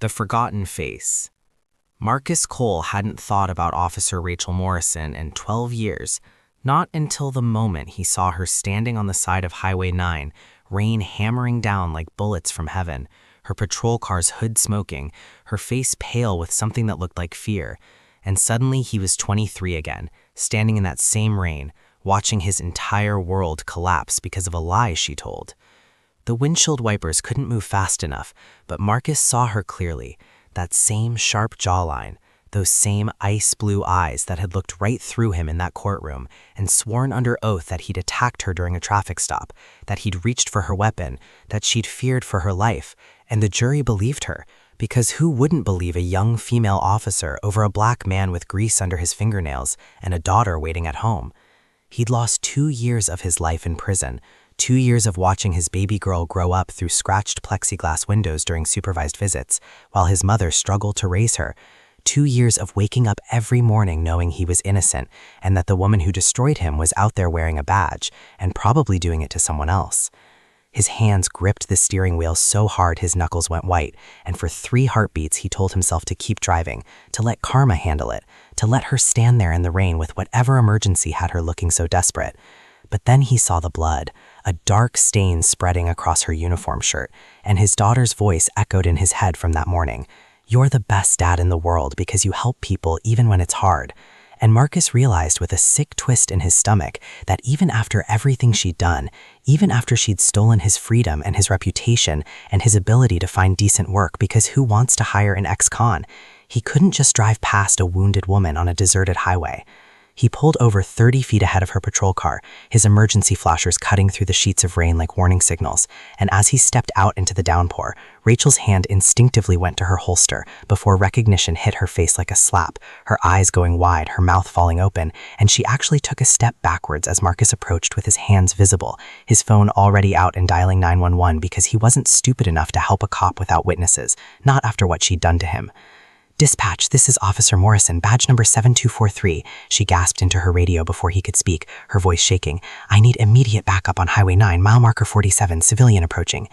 The Forgotten Face. Marcus Cole hadn't thought about Officer Rachel Morrison in 12 years, not until the moment he saw her standing on the side of Highway 9, rain hammering down like bullets from heaven, her patrol car's hood smoking, her face pale with something that looked like fear. And suddenly he was 23 again, standing in that same rain, watching his entire world collapse because of a lie she told. The windshield wipers couldn't move fast enough, but Marcus saw her clearly, that same sharp jawline, those same ice blue eyes that had looked right through him in that courtroom and sworn under oath that he'd attacked her during a traffic stop, that he'd reached for her weapon, that she'd feared for her life, and the jury believed her, because who wouldn't believe a young female officer over a black man with grease under his fingernails and a daughter waiting at home? He'd lost 2 years of his life in prison, 2 years of watching his baby girl grow up through scratched plexiglass windows during supervised visits, while his mother struggled to raise her, 2 years of waking up every morning knowing he was innocent and that the woman who destroyed him was out there wearing a badge and probably doing it to someone else. His hands gripped the steering wheel so hard his knuckles went white, and for 3 heartbeats he told himself to keep driving, to let karma handle it, to let her stand there in the rain with whatever emergency had her looking so desperate. But then he saw the blood, a dark stain spreading across her uniform shirt, and his daughter's voice echoed in his head from that morning. "You're the best dad in the world because you help people even when it's hard." And Marcus realized with a sick twist in his stomach that even after everything she'd done, even after she'd stolen his freedom and his reputation and his ability to find decent work, because who wants to hire an ex-con, he couldn't just drive past a wounded woman on a deserted highway. He pulled over 30 feet ahead of her patrol car, his emergency flashers cutting through the sheets of rain like warning signals, and as he stepped out into the downpour, Rachel's hand instinctively went to her holster before recognition hit her face like a slap, her eyes going wide, her mouth falling open, and she actually took a step backwards as Marcus approached with his hands visible, his phone already out and dialing 911 because he wasn't stupid enough to help a cop without witnesses, not after what she'd done to him. "Dispatch, this is Officer Morrison, badge number 7243, she gasped into her radio before he could speak, her voice shaking. "I need immediate backup on Highway 9, mile marker 47, civilian approaching."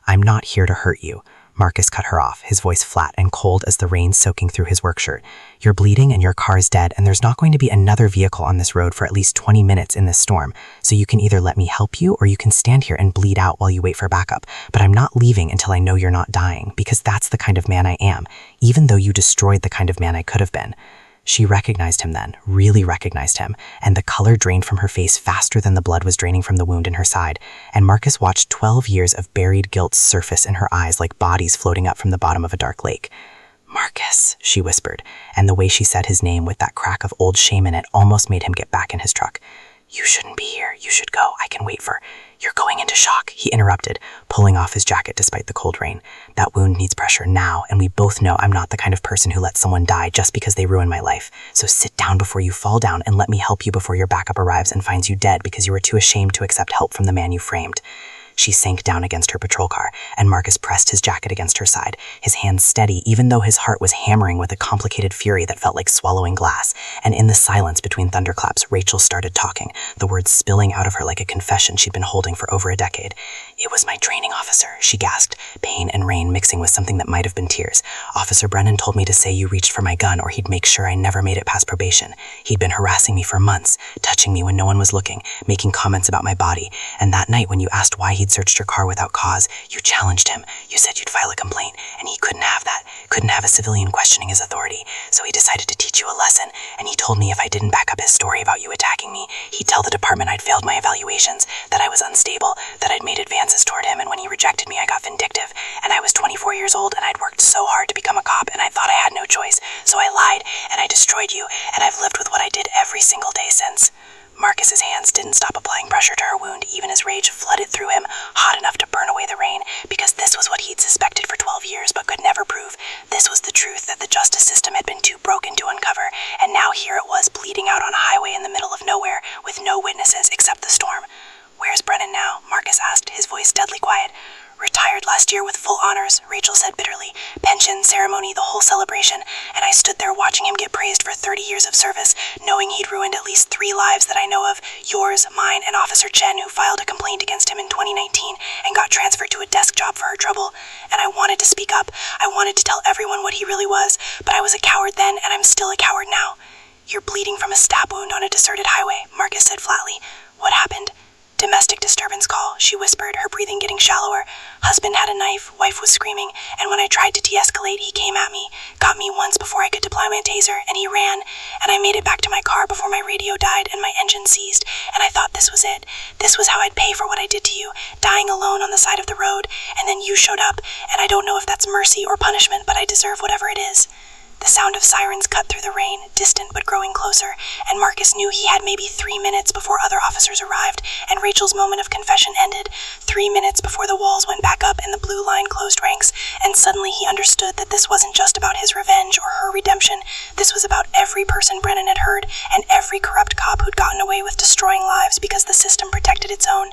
"I'm not here to hurt you." Marcus cut her off, his voice flat and cold as the rain soaking through his work shirt. "You're bleeding and your car's dead, and there's not going to be another vehicle on this road for at least 20 minutes in this storm, so you can either let me help you or you can stand here and bleed out while you wait for backup. But I'm not leaving until I know you're not dying, because that's the kind of man I am, even though you destroyed the kind of man I could have been." She recognized him then, really recognized him, and the color drained from her face faster than the blood was draining from the wound in her side, and Marcus watched 12 years of buried guilt surface in her eyes like bodies floating up from the bottom of a dark lake. "Marcus," she whispered, and the way she said his name with that crack of old shame in it almost made him get back in his truck. "You shouldn't be here. You should go. I can wait for—" "You're going into shock," he interrupted, pulling off his jacket despite the cold rain. "That wound needs pressure now, and we both know I'm not the kind of person who lets someone die just because they ruin my life. So sit down before you fall down and let me help you before your backup arrives and finds you dead because you were too ashamed to accept help from the man you framed." She sank down against her patrol car, and Marcus pressed his jacket against her side, his hands steady even though his heart was hammering with a complicated fury that felt like swallowing glass. And in the silence between thunderclaps, Rachel started talking, the words spilling out of her like a confession she'd been holding for over a decade. "It was my training officer," she gasped, pain and rain mixing with something that might have been tears. "Officer Brennan told me to say you reached for my gun or he'd make sure I never made it past probation. He'd been harassing me for months, touching me when no one was looking, making comments about my body. And that night when you asked why he'd searched your car without cause, you challenged him. You said you'd file a complaint, and he couldn't have that, couldn't have a civilian questioning his authority. So he decided to teach you a lesson, and he told me if I didn't back up his story about you attacking me, he'd tell the department I'd failed my evaluations, that I was unstable, that I'd made advances toward him, and when he rejected me I got vindictive. And I was 24 years old, and I'd worked so hard to become a cop, and I thought I had no choice, so I lied, and I destroyed you, and I've lived with what I did every single day since." Marcus's hands didn't stop applying pressure to her wound, even as rage flooded through him, hot enough to burn away the rain, because this was what he'd suspected for 12 years but could never prove. This was the truth that the justice system had been too broken to uncover, and now here it was bleeding out on a highway in the middle of nowhere, with no witnesses except the storm. "Where's Brennan now?" Marcus asked, his voice deadly quiet. "Retired last year with full honors," Rachel said bitterly. "Pension, ceremony, ceremony, the whole celebration, and I stood there watching him get praised for 30 years of service, knowing he'd ruined at least 3 lives that I know of, yours, mine, and Officer Chen, who filed a complaint against him in 2019 and got transferred to a desk job for her trouble. And I wanted to speak up. I wanted to tell everyone what he really was, but I was a coward then, and I'm still a coward now. You're bleeding from a stab wound on a deserted highway, Marcus said flatly. What happened? Domestic disturbance call, she whispered, her breathing getting shallower. Husband had a knife, wife was screaming, and when I tried to de-escalate, he came at me, got me once before I could deploy my taser, and he ran, and I made it back to my car before my radio died and my engine seized, and I thought this was it. This was how I'd pay for what I did to you, dying alone on the side of the road, and then you showed up, and I don't know if that's mercy or punishment, but I deserve whatever it is. The sound of sirens cut through the rain, distant but growing closer, and Marcus knew he had maybe 3 minutes before other officers arrived, and Rachel's moment of confession ended, 3 minutes before the walls went back up and the blue line closed ranks, and suddenly he understood that this wasn't just about his revenge or her redemption. This was about every person Brennan had heard, and every corrupt cop who'd gotten away with destroying lives because the system protected its own.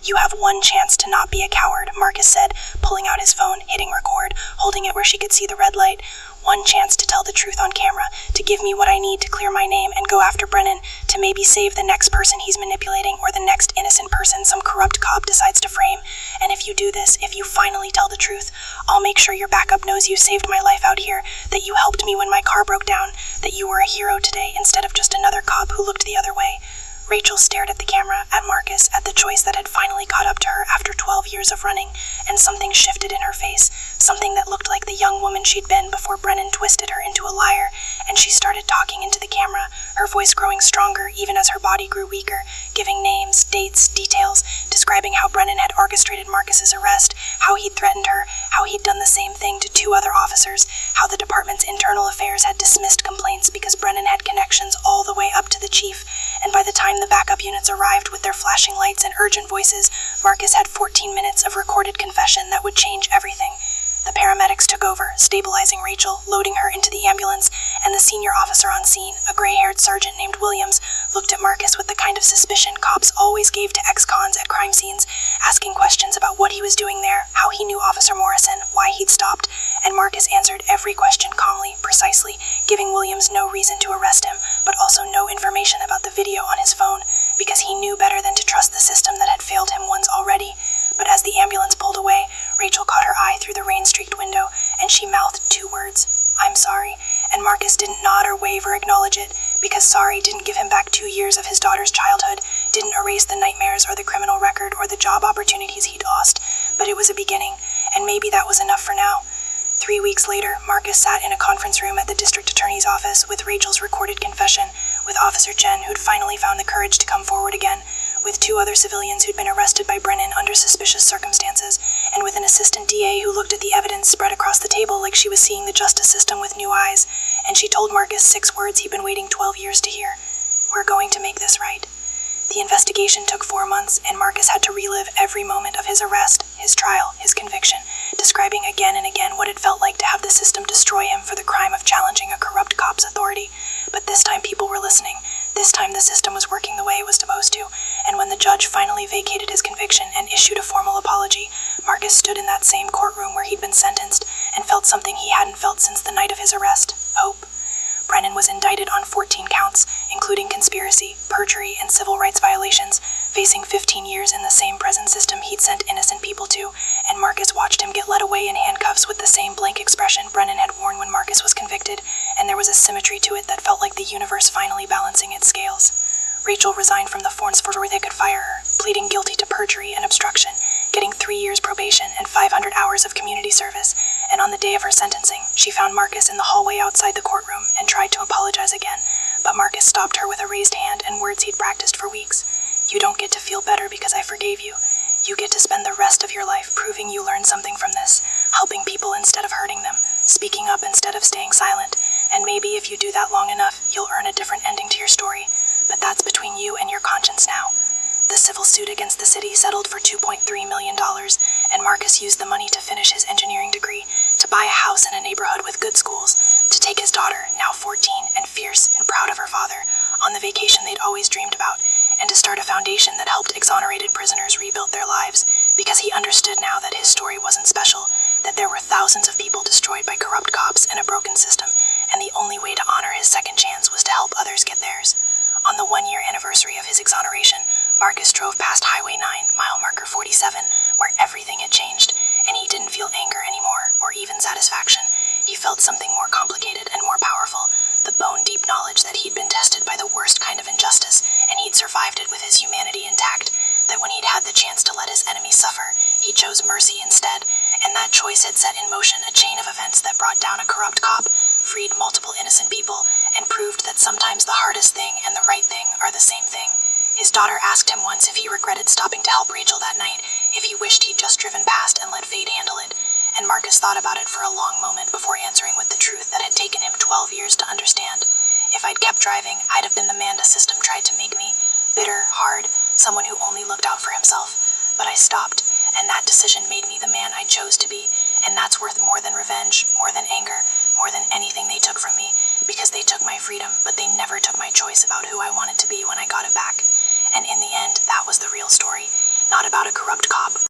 You have one chance to not be a coward, Marcus said, pulling out his phone, hitting record, holding it where she could see the red light. One chance to tell the truth on camera, to give me what I need to clear my name and go after Brennan, to maybe save the next person he's manipulating or the next innocent person some corrupt cop decides to frame. And if you do this, if you finally tell the truth, I'll make sure your backup knows you saved my life out here, that you helped me when my car broke down, that you were a hero today instead of just another cop who looked the other way. Rachel stared at the camera, at Marcus, at the choice that had finally caught up to her after 12 years of running, and something shifted in her face, something that looked like the young woman she'd been before Brennan twisted her into a liar, and she started talking into the camera, her voice growing stronger even as her body grew weaker, giving names, dates, details, describing how Brennan had orchestrated Marcus's arrest, how he'd threatened her, how he'd done the same thing to 2 other officers, how the department's internal affairs had dismissed complaints because Brennan had connections all the way up to the chief, and by the time the backup units arrived with their flashing lights and urgent voices, Marcus had 14 minutes of recorded confession that would change everything. The paramedics took over, stabilizing Rachel, loading her into the ambulance, and the senior officer on scene, a gray-haired sergeant named Williams, looked at Marcus with the kind of suspicion cops always gave to ex-cons at crime scenes, asking questions about what he was doing there, how he knew Officer Morrison, why he'd stopped, and Marcus answered every question calmly, precisely, giving Williams no reason to arrest him, but also no information about the video on his phone, because he knew better than to trust the system that had failed him once already. But as the ambulance pulled away, Rachel caught her eye through the rain-streaked window, and she mouthed 2 words, "I'm sorry," and Marcus didn't nod or wave or acknowledge it, because sorry didn't give him back 2 years of his daughter's childhood, didn't erase the nightmares or the criminal record or the job opportunities he'd lost, but it was a beginning, and maybe that was enough for now. 3 weeks later, Marcus sat in a conference room at the district attorney's office with Rachel's recorded confession, with Officer Chen, who'd finally found the courage to come forward again, with 2 other civilians who'd been arrested by Brennan under suspicious circumstances, and with an assistant DA who looked at the evidence spread across the table like she was seeing the justice system with new eyes, and she told Marcus 6 words he'd been waiting 12 years to hear. "We're going to make this right." The investigation took 4 months, and Marcus had to relive every moment of his arrest, his trial, his conviction, describing again and again what it felt like to have the system destroy him for the crime of challenging a corrupt cop's authority. But this time people were listening. This time the system was working the way it was supposed to, and when the judge finally vacated his conviction and issued a formal apology, Marcus stood in that same courtroom where he'd been sentenced and felt something he hadn't felt since the night of his arrest: hope. Brennan was indicted on 14 counts, including conspiracy, perjury, and civil rights violations, facing 15 years in the same prison system he'd sent innocent people to, and Marcus watched him get led away in handcuffs with the same blank expression Brennan had worn when Marcus was convicted, and there was a symmetry to it that felt like the universe finally balancing its scales. Rachel resigned from the force before they could fire her, pleading guilty to perjury and obstruction, getting 3 years probation and 500 hours of community service, and on the day of her sentencing, she found Marcus in the hallway outside the courtroom and tried to apologize again, but Marcus stopped her with a raised hand and words he'd practiced for weeks. "You don't get to feel better because I forgave you. You get to spend the rest of your life proving you learned something from this, helping people instead of hurting them, speaking up instead of staying silent, and maybe if you do that long enough, you'll earn a different ending to your story, but that's between you and your conscience now." The civil suit against the city settled for $2.3 million, and Marcus used the money to finish his engineering degree, to buy a house in a neighborhood with good schools, to take his daughter, now 14 and fierce and proud of her father, on the vacation they'd always dreamed about, and to start a foundation that helped exonerated prisoners rebuild their lives, because he understood now that his story wasn't special, that there were thousands of people destroyed by corrupt cops lives in a broken system, and the only way to honor his second chance was to help others get theirs. On the 1-year anniversary of his exoneration, Marcus drove past Highway 9, mile marker 47, where everything had changed, and he didn't feel anger anymore, or even satisfaction. He felt something more complicated and more powerful, the bone-deep knowledge that he'd been tested by the worst kind of injustice, and he'd survived it with his humanity intact, that when he'd had the chance to let his enemies suffer, he chose mercy instead, and that choice had set in motion a chain of events that brought down a corrupt cop, freed multiple innocent people, and proved that sometimes the hardest thing and the right thing are the same thing. His daughter asked him once if he regretted stopping to help Rachel that night, if he wished he'd just driven past and let fate handle it, and Marcus thought about it for a long moment before answering with the truth that had taken him 12 years to understand. If I'd kept driving, I'd have been the man the system tried to make me. Bitter, hard, someone who only looked out for himself. But I stopped, and that decision made me the man I chose to be, and that's worth more than revenge, more than anger, more than anything they took from me, because they took my freedom, but they never took my choice about who I wanted to be when I got it back. And in the end, that was the real story, not about a corrupt cop